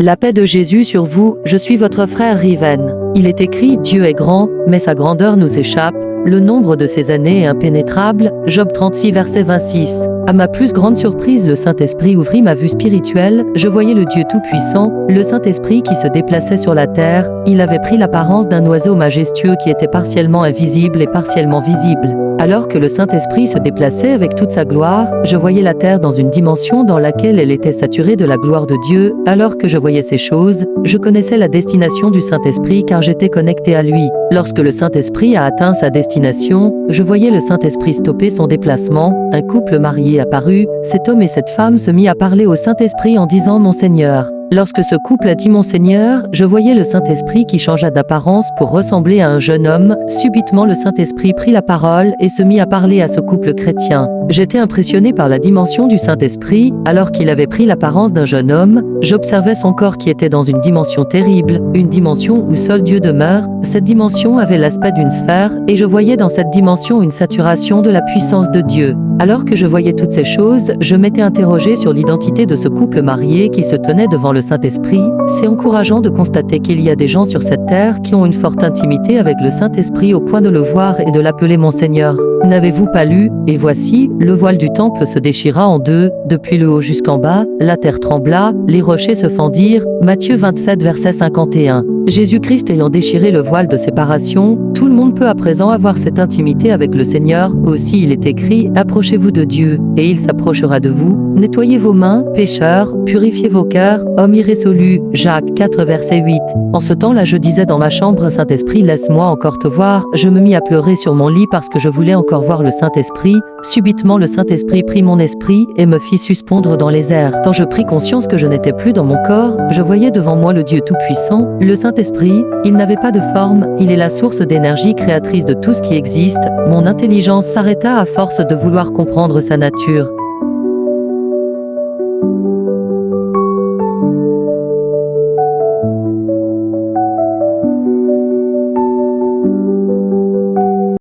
La paix de Jésus sur vous, je suis votre frère Riven. Il est écrit, Dieu est grand, mais sa grandeur nous échappe, le nombre de ses années est impénétrable, Job 36 verset 26. À ma plus grande surprise, le Saint-Esprit ouvrit ma vue spirituelle, je voyais le Dieu Tout-Puissant, le Saint-Esprit qui se déplaçait sur la terre, il avait pris l'apparence d'un oiseau majestueux qui était partiellement invisible et partiellement visible. Alors que le Saint-Esprit se déplaçait avec toute sa gloire, je voyais la terre dans une dimension dans laquelle elle était saturée de la gloire de Dieu. Alors que je voyais ces choses, je connaissais la destination du Saint-Esprit car j'étais connecté à lui. Lorsque le Saint-Esprit a atteint sa destination, je voyais le Saint-Esprit stopper son déplacement, un couple marié apparut, cet homme et cette femme se mit à parler au Saint-Esprit en disant « Mon Seigneur ». Lorsque ce couple a dit « Mon Seigneur », je voyais le Saint-Esprit qui changea d'apparence pour ressembler à un jeune homme. Subitement, le Saint-Esprit prit la parole et se mit à parler à ce couple chrétien. J'étais impressionné par la dimension du Saint-Esprit. Alors qu'il avait pris l'apparence d'un jeune homme, j'observais son corps qui était dans une dimension terrible, une dimension où seul Dieu demeure. Cette dimension avait l'aspect d'une sphère et je voyais dans cette dimension une saturation de la puissance de Dieu. Alors que je voyais toutes ces choses, je m'étais interrogé sur l'identité de ce couple marié qui se tenait devant le Saint-Esprit. C'est encourageant de constater qu'il y a des gens sur cette terre qui ont une forte intimité avec le Saint-Esprit au point de le voir et de l'appeler mon Seigneur. N'avez-vous pas lu « Et voici, le voile du temple se déchira en deux, depuis le haut jusqu'en bas, la terre trembla, les rochers se fendirent » Matthieu 27 verset 51. Jésus-Christ ayant déchiré le voile de séparation, tout le monde peut à présent avoir cette intimité avec le Seigneur. Aussi il est écrit « Approchez-vous de Dieu, et il s'approchera de vous. Nettoyez vos mains, pécheurs, purifiez vos cœurs, hommes irrésolus. » Jacques 4 verset 8. En ce temps-là je disais dans ma chambre « Saint-Esprit, laisse-moi encore te voir ». Je me mis à pleurer sur mon lit parce que je voulais encore voir le Saint-Esprit. Subitement le Saint-Esprit prit mon esprit et me fit suspendre dans les airs. Quand je pris conscience que je n'étais plus dans mon corps, je voyais devant moi le Dieu Tout-Puissant, le Saint-Esprit. Il n'avait pas de forme, il est la source d'énergie créatrice de tout ce qui existe. Mon intelligence s'arrêta à force de vouloir comprendre sa nature.